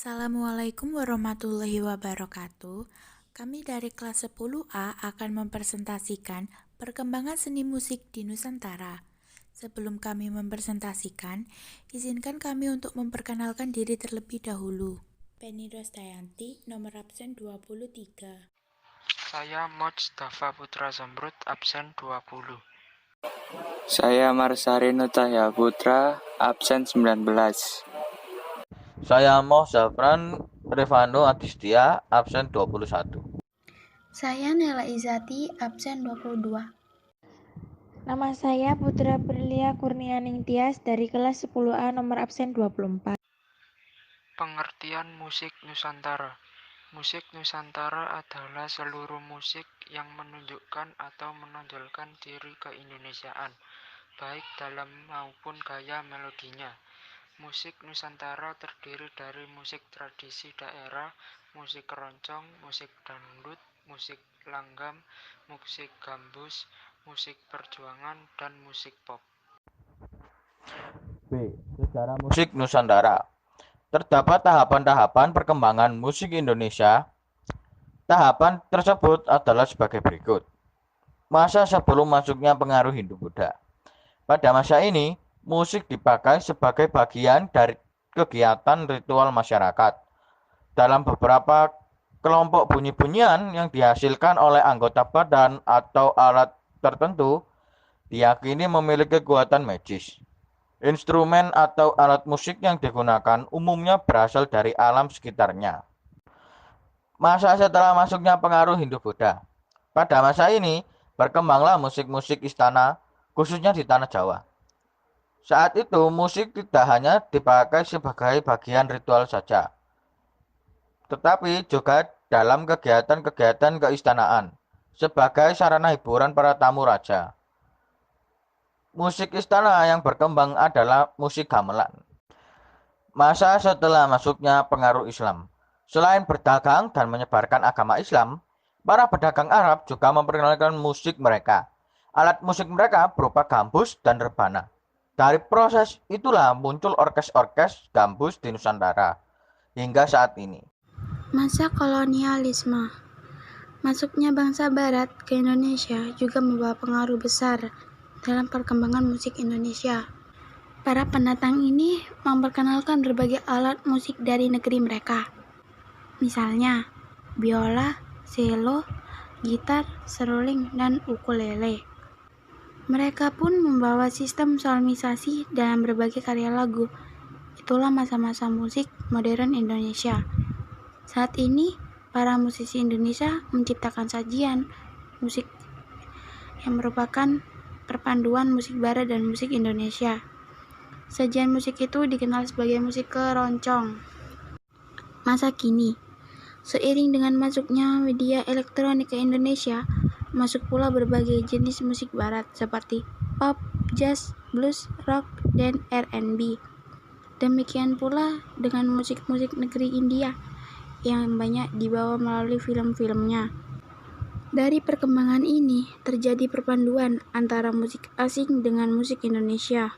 Assalamualaikum warahmatullahi wabarakatuh. Kami dari kelas 10A akan mempresentasikan perkembangan seni musik di Nusantara. Sebelum kami mempresentasikan, izinkan kami untuk memperkenalkan diri terlebih dahulu. Penny Rosdayanti, nomor absen 23. Saya Mojtaba Putra Zamrud, absen 20. Saya Marsarino Cahya Putra, absen 19. Saya Moh Zafran Revano Adistia, absen 21. Saya Nela Izati, absen 22. Nama saya Putra Prilia Kurnianing Tias dari kelas 10A nomor absen 24. Pengertian musik Nusantara. Musik Nusantara adalah seluruh musik yang menunjukkan atau menonjolkan ciri keindonesiaan, baik dalam maupun gaya melodinya. Musik Nusantara terdiri dari musik tradisi daerah, musik keroncong, musik dangdut, musik langgam, musik gambus, musik perjuangan, dan musik pop. B. Sejarah musik Nusantara. Terdapat tahapan-tahapan perkembangan musik Indonesia. Tahapan tersebut adalah sebagai berikut. Masa sebelum masuknya pengaruh Hindu-Buddha. Pada masa ini, musik dipakai sebagai bagian dari kegiatan ritual masyarakat. Dalam beberapa kelompok bunyi-bunyian yang dihasilkan oleh anggota badan atau alat tertentu, diyakini memiliki kekuatan magis. Instrumen atau alat musik yang digunakan umumnya berasal dari alam sekitarnya. Masa setelah masuknya pengaruh Hindu-Buddha. Pada masa ini, berkembanglah musik-musik istana, khususnya di tanah Jawa. Saat itu, musik tidak hanya dipakai sebagai bagian ritual saja, tetapi juga dalam kegiatan-kegiatan keistanaan, sebagai sarana hiburan para tamu raja. Musik istana yang berkembang adalah musik gamelan. Masa setelah masuknya pengaruh Islam. Selain berdagang dan menyebarkan agama Islam, para pedagang Arab juga memperkenalkan musik mereka. Alat musik mereka berupa gambus dan rebana. Dari proses itulah muncul orkes-orkes gambus di Nusantara hingga saat ini. Masa kolonialisme. Masuknya bangsa barat ke Indonesia juga membawa pengaruh besar dalam perkembangan musik Indonesia. Para pendatang ini memperkenalkan berbagai alat musik dari negeri mereka. Misalnya, biola, cello, gitar, seruling, dan ukulele. Mereka pun membawa sistem solmisasi dalam berbagai karya lagu. Itulah masa-masa musik modern Indonesia. Saat ini, para musisi Indonesia menciptakan sajian musik yang merupakan perpaduan musik barat dan musik Indonesia. Sajian musik itu dikenal sebagai musik keroncong. Masa kini, seiring dengan masuknya media elektronik ke Indonesia, masuk pula berbagai jenis musik barat seperti pop, jazz, blues, rock, dan R&B. Demikian pula dengan musik-musik negeri India yang banyak dibawa melalui film-filmnya. Dari perkembangan ini, terjadi perpaduan antara musik asing dengan musik Indonesia.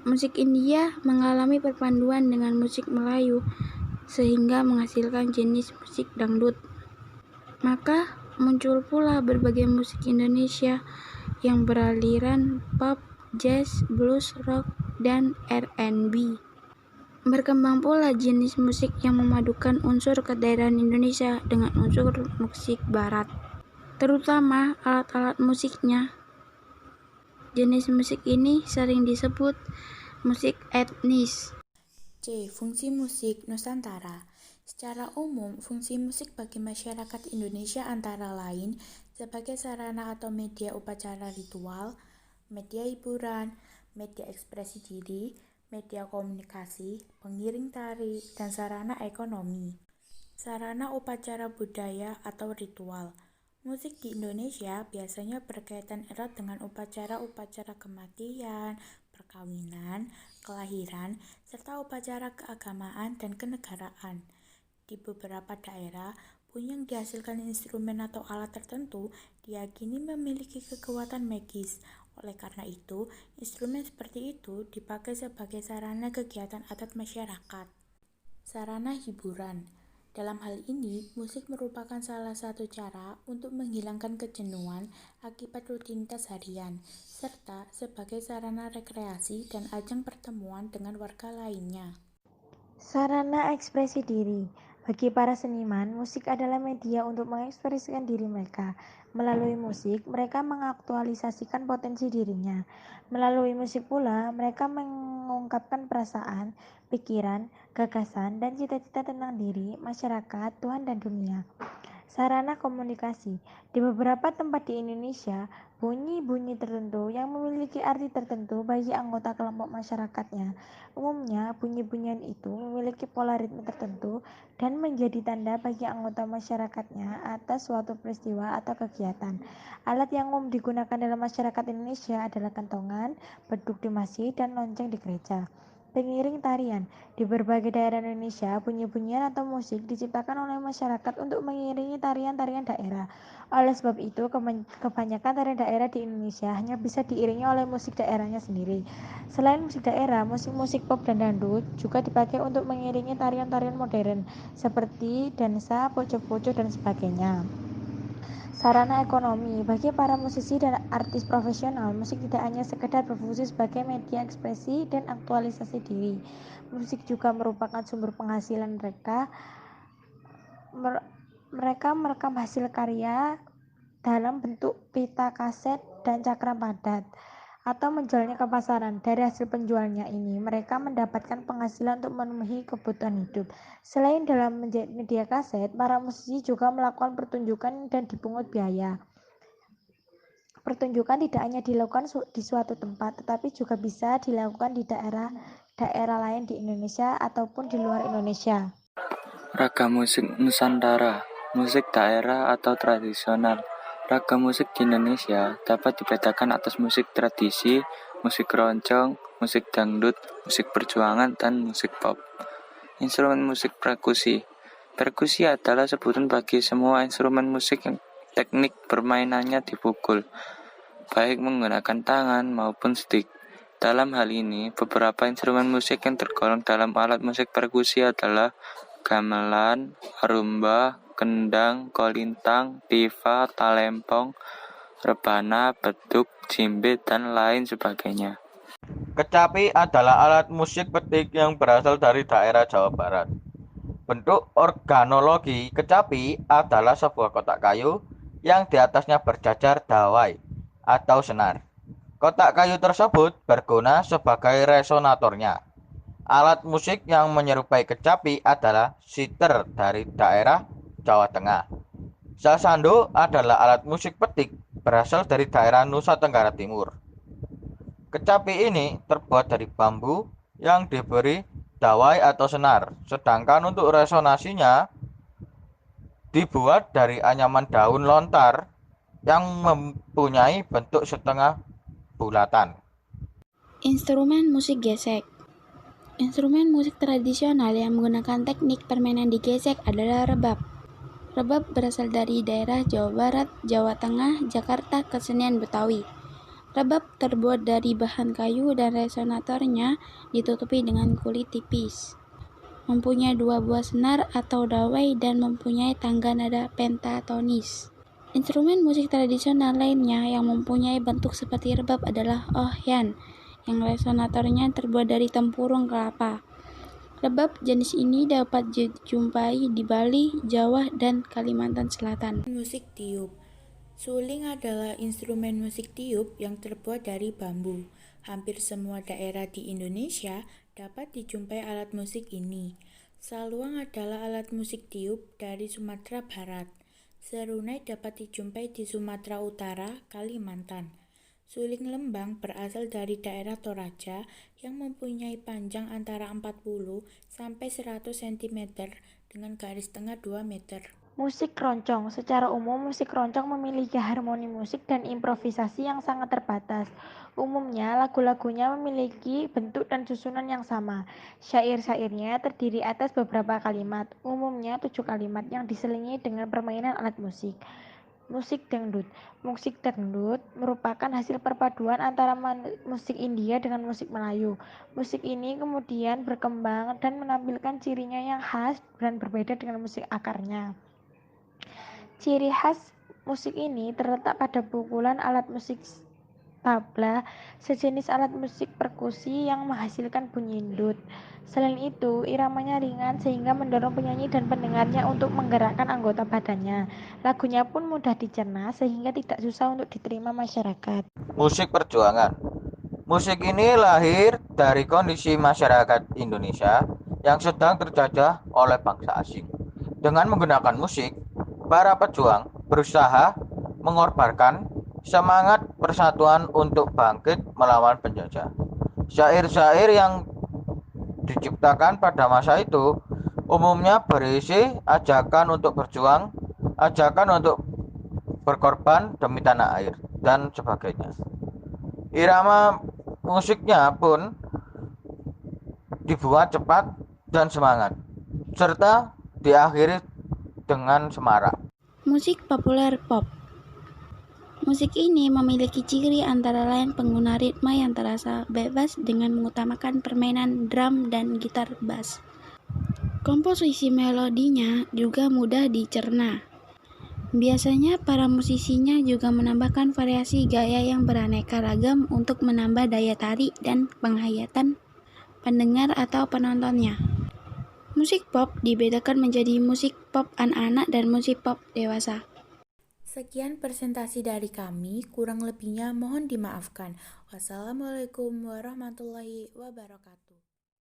Musik India mengalami perpaduan dengan musik Melayu, sehingga menghasilkan jenis musik dangdut. Maka muncul pula berbagai musik Indonesia yang beraliran pop, jazz, blues, rock, dan R&B. Berkembang pula jenis musik yang memadukan unsur kedaerahan Indonesia dengan unsur musik barat, terutama alat-alat musiknya. Jenis musik ini sering disebut musik etnis. C. Fungsi musik Nusantara. Secara umum, fungsi musik bagi masyarakat Indonesia antara lain sebagai sarana atau media upacara ritual, media hiburan, media ekspresi diri, media komunikasi, pengiring tari, dan sarana ekonomi. Sarana upacara budaya atau ritual. Musik di Indonesia biasanya berkaitan erat dengan upacara-upacara kematian, perkawinan, kelahiran, serta upacara keagamaan dan kenegaraan. Di beberapa daerah, bunyi yang dihasilkan instrumen atau alat tertentu diyakini memiliki kekuatan magis. Oleh karena itu, instrumen seperti itu dipakai sebagai sarana kegiatan adat masyarakat. sarana hiburan. Dalam hal ini, musik merupakan salah satu cara untuk menghilangkan kejenuhan akibat rutinitas harian, serta sebagai sarana rekreasi dan ajang pertemuan dengan warga lainnya. Sarana ekspresi diri. Bagi para seniman, musik adalah media untuk mengekspresikan diri mereka. Melalui musik, mereka mengaktualisasikan potensi dirinya. Melalui musik pula, mereka mengungkapkan perasaan, pikiran, gagasan, dan cita-cita tentang diri, masyarakat, Tuhan, dan dunia. Sarana komunikasi. Di beberapa tempat di Indonesia, bunyi-bunyi tertentu yang memiliki arti tertentu bagi anggota kelompok masyarakatnya. Umumnya, bunyi-bunyian itu memiliki pola ritme tertentu dan menjadi tanda bagi anggota masyarakatnya atas suatu peristiwa atau kegiatan. Alat yang umum digunakan dalam masyarakat Indonesia adalah kentongan, beduk di masjid, dan lonceng di gereja. Pengiring tarian. Di berbagai daerah Indonesia, bunyi-bunyian atau musik diciptakan oleh masyarakat untuk mengiringi tarian-tarian daerah. Oleh sebab itu, kebanyakan tarian daerah di Indonesia hanya bisa diiringi oleh musik daerahnya sendiri. Selain musik daerah, musik-musik pop dan dangdut juga dipakai untuk mengiringi tarian-tarian modern seperti dansa, poco-poco, dan sebagainya. Sarana ekonomi. Bagi para musisi dan artis profesional, musik tidak hanya sekedar berfungsi sebagai media ekspresi dan aktualisasi diri. Musik juga merupakan sumber penghasilan mereka. Mereka merekam hasil karya dalam bentuk pita kaset dan cakram padat atau menjualnya ke pasaran. Dari hasil penjualnya ini, mereka mendapatkan penghasilan untuk memenuhi kebutuhan hidup. Selain dalam media kaset, para musisi juga melakukan pertunjukan dan dipungut biaya. Pertunjukan tidak hanya dilakukan di suatu tempat, tetapi juga bisa dilakukan di daerah lain di Indonesia ataupun di luar Indonesia. Ragam musik Nusantara, musik daerah atau tradisional. Ragam musik di Indonesia dapat dibedakan atas musik tradisi, musik keroncong, musik dangdut, musik perjuangan, dan musik pop. Instrumen musik perkusi. Perkusi adalah sebutan bagi semua instrumen musik yang teknik permainannya dipukul, baik menggunakan tangan maupun stick. Dalam hal ini, beberapa instrumen musik yang tergolong dalam alat musik perkusi adalah gamelan, rumba, kendang, kolintang, tifa, talempong, rebana, beduk, jimbit, dan lain sebagainya. Kecapi adalah alat musik petik yang berasal dari daerah Jawa Barat. Bentuk organologi kecapi adalah sebuah kotak kayu yang di atasnya berjajar dawai atau senar. Kotak kayu tersebut berguna sebagai resonatornya. Alat musik yang menyerupai kecapi adalah siter dari daerah Jawa Tengah. Sasando adalah alat musik petik berasal dari daerah Nusa Tenggara Timur. Kecapi ini terbuat dari bambu yang diberi dawai atau senar, sedangkan untuk resonasinya dibuat dari anyaman daun lontar yang mempunyai bentuk setengah bulatan. Instrumen musik gesek. Instrumen musik tradisional yang menggunakan teknik permainan digesek adalah rebab. Rebab berasal dari daerah Jawa Barat, Jawa Tengah, Jakarta, Kesenian Betawi. Rebab terbuat dari bahan kayu dan resonatornya ditutupi dengan kulit tipis. Mempunyai 2 buah senar atau dawai dan mempunyai tangga nada pentatonis. Instrumen musik tradisional lainnya yang mempunyai bentuk seperti rebab adalah ohyan, yang resonatornya terbuat dari tempurung kelapa. Rebab jenis ini dapat dijumpai di Bali, Jawa, dan Kalimantan Selatan. Musik tiup. Suling adalah instrumen musik tiup yang terbuat dari bambu. Hampir semua daerah di Indonesia dapat dijumpai alat musik ini. Saluang adalah alat musik tiup dari Sumatera Barat. Serunai dapat dijumpai di Sumatera Utara, Kalimantan. Suling lembang berasal dari daerah Toraja yang mempunyai panjang antara 40 sampai 100 cm dengan garis tengah 2 meter. Musik keroncong. Secara umum, musik keroncong memiliki harmoni musik dan improvisasi yang sangat terbatas. Umumnya, lagu-lagunya memiliki bentuk dan susunan yang sama. Syair-syairnya terdiri atas beberapa kalimat, umumnya 7 kalimat yang diselingi dengan permainan alat musik. Musik dangdut. Musik dangdut merupakan hasil perpaduan antara musik India dengan musik Melayu. Musik ini kemudian berkembang dan menampilkan cirinya yang khas dan berbeda dengan musik akarnya. Ciri khas musik ini terletak pada pukulan alat musik tabla, sejenis alat musik perkusi yang menghasilkan bunyi dut. Selain itu, iramanya ringan sehingga mendorong penyanyi dan pendengarnya untuk menggerakkan anggota badannya. Lagunya pun mudah dicerna sehingga tidak susah untuk diterima masyarakat. Musik perjuangan. Musik ini lahir dari kondisi masyarakat Indonesia yang sedang terjajah oleh bangsa asing. Dengan menggunakan musik, para pejuang berusaha mengorbankan semangat persatuan untuk bangkit melawan penjajah. Syair-syair yang diciptakan pada masa itu umumnya berisi ajakan untuk berjuang, ajakan untuk berkorban demi tanah air, dan sebagainya. Irama musiknya pun dibuat cepat dan semangat, serta diakhiri dengan semarak. Musik populer pop. Musik ini memiliki ciri antara lain pengguna ritme yang terasa bebas dengan mengutamakan permainan drum dan gitar bass. Komposisi melodinya juga mudah dicerna. Biasanya para musisinya juga menambahkan variasi gaya yang beraneka ragam untuk menambah daya tarik dan penghayatan pendengar atau penontonnya. Musik pop dibedakan menjadi musik pop anak-anak dan musik pop dewasa. Sekian presentasi dari kami, kurang lebihnya mohon dimaafkan. Wassalamualaikum warahmatullahi wabarakatuh.